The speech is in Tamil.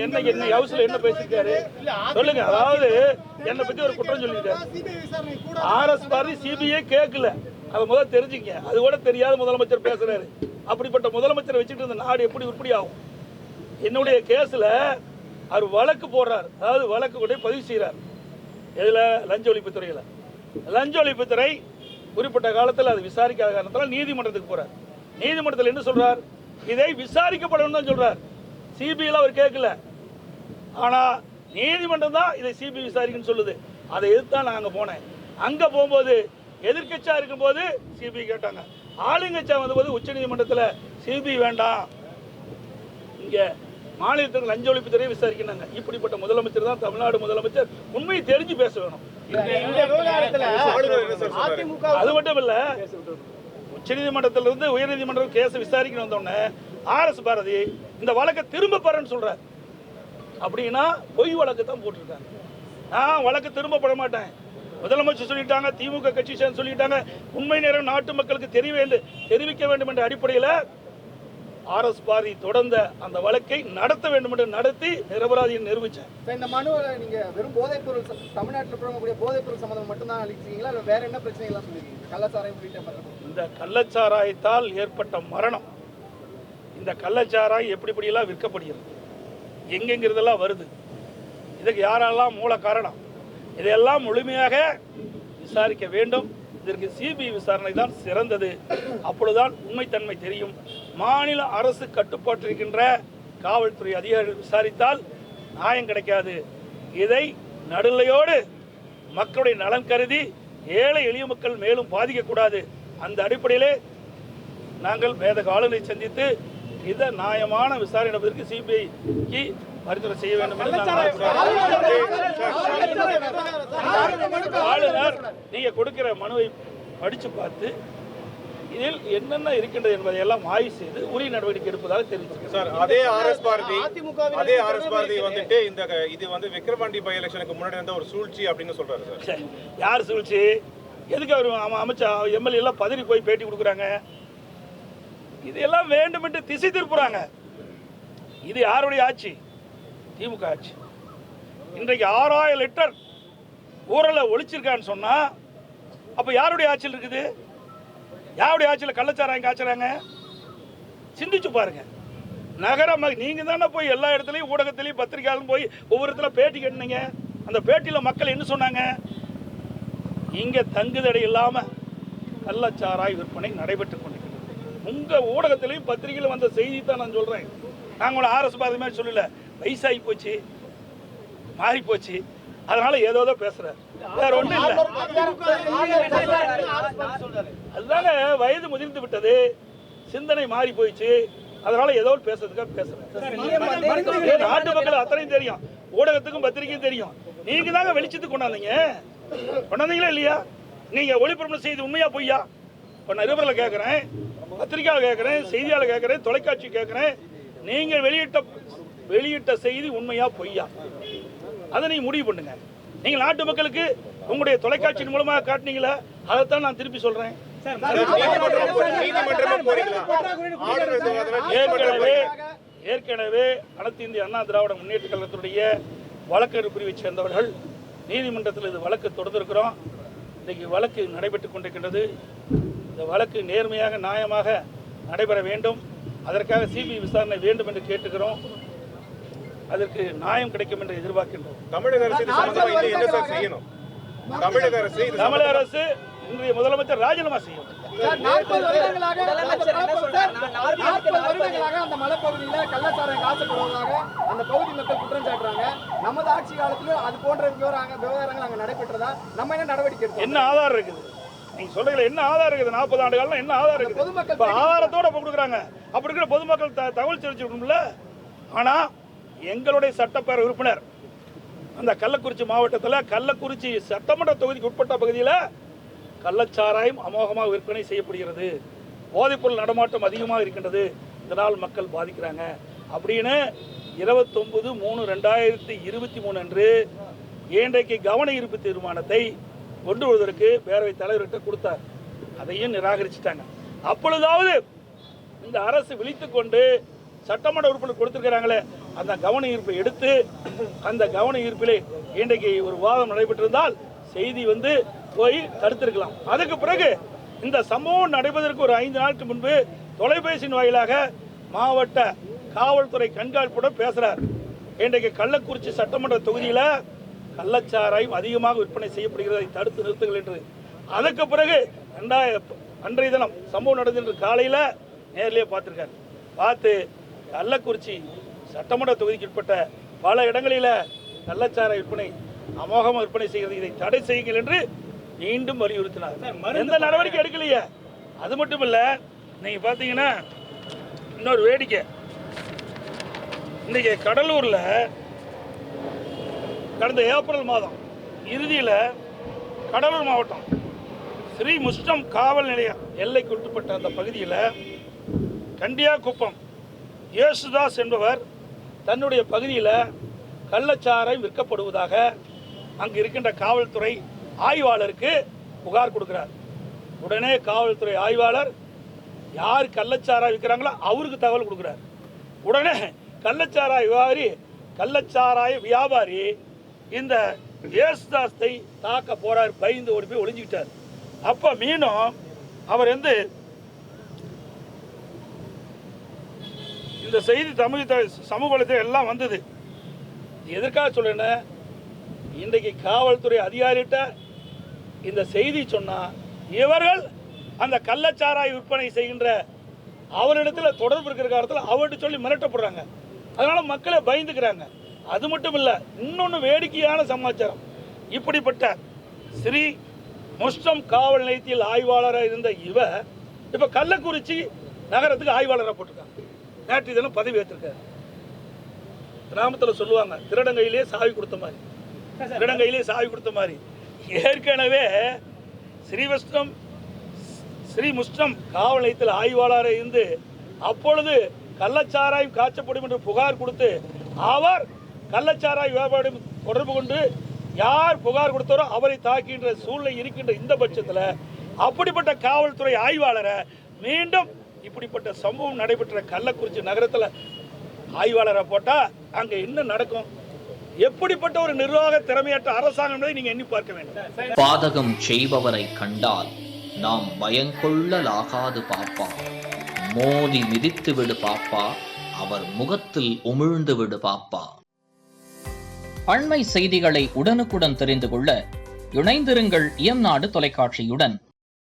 என்ன ஹவுஸ்ல என்ன பேசிருக்காரு சொல்லுங்க. அதாவது என்னை பத்தி ஒரு குற்றம் சொல்லிட்டாரு. ஆர்எஸ் பாரதி சிபிஐ கேட்கல, அதை முதல்ல தெரிஞ்சுங்க. அது கூட தெரியாத முதலமைச்சர் பேசுறாரு. அப்படிப்பட்ட முதலமைச்சரை வச்சுட்டு இந்த நாடு எப்படி உருப்படி ஆகும்? என்னுடைய கேஸ்ல அவர் வழக்கு போடுறார், அதாவது வழக்கு கூட பதிவு செய்கிறார். எதுல? லஞ்ச ஒழிப்புத்துறையில். லஞ்ச ஒழிப்புத்துறை குறிப்பிட்ட காலத்தில் அது விசாரிக்காத காரணத்தால் நீதிமன்றத்துக்கு போறார். நீதிமன்றத்தில் என்ன சொல்றார்? இதை விசாரிக்கப்படணும் தான் சொல்றார். சிபிஐல அவர் கேட்கல, ஆனா நீதிமன்றம் தான் இதை சிபிஐ விசாரிக்கணும்னு சொல்லுது. அதை எதிர்த்தான் நான் அங்க போனேன். அங்க போகும்போது எதிர்கட்சியா இருக்கும்போது சிபிஐ கேட்டாங்க, ஆளுங்கட்சியா வந்தபோது உச்ச நீதிமன்றத்தில் சிபிஐ வேண்டாம், இங்க மாநிலத்தில் லஞ்ச ஒழிப்புத்துறையை விசாரிக்கிறாங்க. இப்படிப்பட்ட முதலமைச்சர் தான் தமிழ்நாடு முதலமைச்சர். உண்மையை தெரிஞ்சு பேச வேணும். அது மட்டும் இல்ல, உச்சநீதிமன்றத்திலிருந்து உயர்நீதிமன்றம் கேஸ் விசாரிக்கணும் வந்தோடனே ஆர்எஸ் பாரதி இந்த வழக்கை திரும்ப பெறன்னு சொல்றாரு. அப்படின்னா பொய் வழக்கு தான் போட்டிருக்காங்க. நான் வழக்கு திரும்ப பெற மாட்டேன், முதலமைச்சர் சொல்லிட்டாங்க, திமுக கட்சி சொல்லிட்டாங்க, உண்மை நேரம் நாட்டு மக்களுக்கு தெரிவிக்க வேண்டும் என்ற அடிப்படையில் ஆர்எஸ் பாரதி தொடர்ந்த அந்த வழக்கை நடத்த வேண்டும் என்று நடத்தி நிரபராதியை நிரூபிச்சேன். இந்த மனுவை நீங்க வெறும் போதைப் பொருள், தமிழ்நாட்டில் புழங்கக்கூடிய போதைப் பொருள் சம்பந்தம் மட்டும்தான் அளிச்சிருக்கீங்களா, இல்லை வேற என்ன பிரச்சனைகள்லாம் சொல்லிருக்கீங்க? கள்ளச்சாராயம் உள்ளிட்ட இந்த கள்ளச்சாராயத்தால் ஏற்பட்ட மரணம், இந்த கள்ளச்சாராயம் எப்படிலாம் விற்கப்படுகிறது, எங்கெங்கிறதெல்லாம் வருது, இதுக்கு யாரெல்லாம் மூல காரணம், இதையெல்லாம் முழுமையாக விசாரிக்க வேண்டும். இதற்கு சிபிஐ விசாரணை தான் சிறந்தது. அப்பொழுதுதான் உண்மைத்தன்மை தெரியும். மாநில அரசு கட்டுப்பாட்டில் இருக்கின்ற காவல்துறை அதிகாரிகள் விசாரித்தால் நியாயம் கிடைக்காது. இதை நடுநிலையோடு மக்களுடைய நலன் கருதி ஏழை எளிய மக்கள் மேலும் பாதிக்கக்கூடாது. அந்த அடிப்படையிலே நாங்கள் மேதக ஆளுநரை சந்தித்து இதை நியாயமான விசாரணை நடப்பதற்கு சிபிஐக்கு பரிந்துரை செய்ய வேண்டும் என்று ஆளுநர் நீங்க கொடுக்கிற மனுவை படிச்சு பார்த்து இதில் என்னென்ன இருக்கின்றது என்பதை எல்லாம் ஆய்வு செய்து உரிய நடவடிக்கை எடுப்பதாக தெரிவிச்சிருக்கார். அதே ஆர்எஸ் பாரதி வந்துட்டு இது வந்து விக்கிரவாண்டி பை எலெக்ஷனுக்கு முன்னாடி இருந்த ஒரு சூழ்ச்சி அப்படின்னு சொல்றாரு சார். யார் சூழ்ச்சி? எதுக்கு அவர் அமைச்சா எம்எல்ஏ எல்லாம் பதறி போய் பேட்டி கொடுக்குறாங்க? இதெல்லாம் வேண்டும் என்று திசை திருப்புறாங்க. இது யாருடைய ஆட்சி? திமுக ஆட்சி. இன்றைக்கு 6000 லிட்டர் ஊரல ஒழிச்சிருக்கான்னு சொன்னா அப்ப யாருடைய ஆட்சியில் இருக்குது? யாருடைய ஆட்சியில் கள்ளச்சாராயம் காய்ச்சறாங்க? சிந்திச்சு பாருங்க. நகர நீங்க தானே போய் எல்லா இடத்துலையும் ஊடகத்திலையும் பத்திரிகையாளரும் போய் ஒவ்வொரு இடத்துல பேட்டி கேட்டீங்க. அந்த பேட்டியில மக்கள் என்ன சொன்னாங்க? இங்க தங்குதடை இல்லாம கள்ளச்சாராய விற்பனை நடைபெற்றுக் கொண்டிருக்கிறது. உங்க ஊடகத்திலையும் பத்திரிகையில வந்த செய்தி தான் நான் சொல்றேன். நாங்கள் ஆர்எஸ் பாரதி மாதிரி சொல்லல, வயசாகி போச்சு, மாறி போச்சு, அதனால ஏதோ பேசுறாரு, வேற ஒண்ணும் இல்ல. அதுதாங்க வயது முதிர்ந்து விட்டது, சிந்தனை மாறி போயிடுச்சு, அதனால ஏதோ பேசுறதுக்காக பேசுறேன். நாட்டு மக்கள் அத்தனையும் தெரியும், ஊடகத்துக்கும் பத்திரிகையும் தெரியும். நீங்க தாங்க வெளிச்சத்துக்கு கொண்டாந்தீங்களா இல்லையா? நீங்க ஒளிபரப்பு செய்தி உண்மையா பொய்யா? இப்ப நான் நிருபர்ல கேட்கிறேன், பத்திரிகையாளர் கேட்கிறேன், செய்தியாளர் கேட்கிறேன், தொலைக்காட்சி கேட்கிறேன், நீங்க வெளியிட்ட செய்தி உண்மையா பொய்யா? அதை நீங்க முடிவு பண்ணுங்க. நீங்க நாட்டு மக்களுக்கு உங்களுடைய தொலைக்காட்சியின் மூலமாக காட்டினீங்களா? அதைத்தான் நான் திருப்பி சொல்றேன். ஏற்கனவே அனைத்து இந்திய அண்ணா திராவிட முன்னேற்ற கழகத்துடைய வழக்கறிஞர் பிரிவை சேர்ந்தவர்கள் நீதிமன்றத்தில் இது வழக்கு தொடர்ந்திருக்கிறோம். இன்னைக்கு வழக்கு நடைபெற்றுக் கொண்டிருக்கின்றது. இந்த வழக்கு நேர்மையாக நியாயமாக நடைபெற வேண்டும். அதற்காக சிபிஐ விசாரணை வேண்டும் என்று கேட்டுக்கிறோம். அதற்கு நியாயம் கிடைக்கும் என்று எதிர்பார்க்கின்றோம். தமிழக அரசு இன்றைய முதலமைச்சர் ராஜினாமா செய்யும். 40 வருடங்களாக அந்த மலைப்பகுதியில் கள்ளச்சாராயம் காசப்படுவதாக அந்த பகுதி மக்கள் குற்றம் சாட்டுறாங்க. நமது ஆட்சி காலத்தில் அது போன்ற விவகாரங்கள் அங்கே நடைபெற்றதா? நம்ம என்ன நடவடிக்கை எடுக்கணும்? என்ன ஆதாரம் இருக்குது? நீங்க சொல்றீங்களா என்ன ஆதாரம் இருக்குது? 40 ஆண்டு காலம் என்ன ஆதாரம் இருக்குது? பொதுமக்கள் ஆதாரத்தோட கொடுக்குறாங்க. அப்படி இருக்கிற பொதுமக்கள் தகவல் தெரிவிச்சுக்கணும்ல. ஆனா எங்களுடைய சட்டப்பேரவை உறுப்பினர் அந்த கள்ளக்குறிச்சி மாவட்டத்தில் கள்ளக்குறிச்சி சட்டமன்ற தொகுதிக்கு உட்பட்ட பகுதியில் கள்ளச்சாராயம் அமோகமாக விற்பனை செய்யப்படுகிறது, போதைப்பொருள் நடமாட்டம் அதிகமாக இருக்கின்றது, இதனால் மக்கள் பாதிக்கிறாங்க அப்படின்னு 29/3/2023 அன்று இன்றைக்கு கவன ஈர்ப்பு தீர்மானத்தை கொண்டு வருவதற்கு பேரவைத் தலைவர்கிட்ட கொடுத்தார். அதையும் நிராகரிச்சிட்டாங்க. அப்பொழுதாவது இந்த அரசு விழித்துக் கொண்டு சட்டமன்ற உறுப்பினர் கொடுத்திருக்கிறாங்களே அந்த கவன ஈர்ப்பை எடுத்து அந்த கவன ஈர்ப்பிலே இன்றைக்கு ஒரு வாதம் நடைபெற்றிருந்தால் செய்தி வந்து போய் தடுத்திருக்கலாம். அதுக்கு பிறகு இந்த சம்பவம் நடைபெறுவதற்கு ஒரு 5 நாட்களுக்கு முன்பு தொலைபேசியின் வாயிலாக மாவட்ட காவல்துறை கண்காணிப்புடன் பேசுறார். இன்றைக்கு கள்ளக்குறிச்சி சட்டமன்ற தொகுதியில கள்ளச்சாராயம் அதிகமாக விற்பனை செய்யப்படுகிறதை தடுத்து நிறுத்துங்கள் என்று. அதுக்கு பிறகு அன்றைய தினம் சம்பவம் நடந்த காலையில நேரிலேயே பார்த்திருக்காரு. பார்த்து கள்ளக்குறிச்சி சட்டமன்ற தொகுதிக்கு உட்பட்ட பல இடங்களில கள்ளச்சாராய விற்பனை அமோகமாக விற்பனை செய்கிறது, இதை தடை செய்யுங்கள் என்று மீண்டும் வலியுறுத்தினார். எந்த நடவடிக்கை எடுக்கலையே. அது மட்டும் இல்ல, நீங்க பாத்தீங்கன்னா இன்னொரு வேடிக்கை, இன்னைக்கு கடலூர்ல கடந்த ஏப்ரல் மாதம் இறுதியில கடலூர் மாவட்டம் ஸ்ரீ முஷ்டம் காவல் நிலையம் எல்லைக்கு உட்பட்ட அந்த பகுதியில் கண்டியாகுப்பம் இயேசுதாஸ் என்பவர் தன்னுடைய பகுதியில் கள்ளச்சாராயம் விற்கப்படுவதாக அங்கு இருக்கின்ற காவல்துறை ஆய்வாளருக்கு புகார் கொடுக்கிறார். உடனே காவல்துறை ஆய்வாளர் யார் கள்ளச்சாராயம் விற்கிறாங்களோ அவருக்கு தகவல் கொடுக்கிறார். உடனே கள்ளச்சாராய வியாபாரி இந்த இயேசுதாஸை தாக்க போறார். பயந்து ஓடி போய் ஒளிஞ்சுக்கிட்டார். அப்ப மீண்டும் அவர் வந்து இந்த செய்தி சமூக வலைத்தளம் எல்லாம் வந்தது. எதற்காக சொல்றேன்னா, இன்றைக்கு காவல்துறை அதிகாரிகிட்ட இந்த செய்தி சொன்னா இவர்கள் அந்த கள்ளச்சாராய விற்பனை செய்கின்ற அவரிடத்தில் தொடர்பு இருக்கிற காலத்தில் அவர்கிட்ட சொல்லி மிரட்டப்படுறாங்க. அதனால மக்களை பயந்துக்கிறாங்க. அது மட்டும் இல்ல, இன்னொன்று வேடிக்கையான சமாச்சாரம். இப்படிப்பட்ட ஸ்ரீ முஷ்டம் காவல் நிலையத்தில் ஆய்வாளராக இருந்த இவர் இப்ப கள்ளக்குறிச்சி நகரத்துக்கு ஆய்வாளராக போட்டிருக்காங்க. நேற்று தினம் பதவி ஏற்றிருக்காரு. கிராமத்தில் சொல்லுவாங்க திருடங்கையிலே சாவி கொடுத்த மாதிரி. ஏற்கனவே ஸ்ரீ முஷ்டம் காவல் நிலையத்தில் ஆய்வாளராக இருந்து அப்பொழுது கள்ளச்சாராயம் காய்ச்சப்படும் என்று புகார் கொடுத்து அவர் கள்ளச்சாராய வியாபாரம் தொடர்பு கொண்டு யார் புகார் கொடுத்தாரோ அவரை தாக்கின்ற சூழ்நிலை இருக்கின்ற இந்த பட்சத்தில் அப்படிப்பட்ட காவல்துறை ஆய்வாளரை மீண்டும் இப்படிப்பட்ட சம்பவம் நடைபெற்ற கள்ளக்குறிச்சி நகரத்தில் ஆய்வாளரை போட்டா அங்க என்ன நடக்கும்? எப்படிப்பட்ட ஒரு நிர்வாக திறமையற்ற அரசாங்கம் என்பதை நீங்க எண்ணி பார்க்க வேண்டும். பாதகம் செய்பவரை கண்டால் நாம் பயங்கொள்ளலாகாது பாப்பா, மோதி மிதித்து விடு பாப்பா, அவர் முகத்தில் உமிழ்ந்து விடு பாப்பா. அண்மை செய்திகளை உடனுக்குடன் தெரிந்து கொள்ள இணைந்திருங்கள் இயம்நாடு தொலைக்காட்சியுடன்.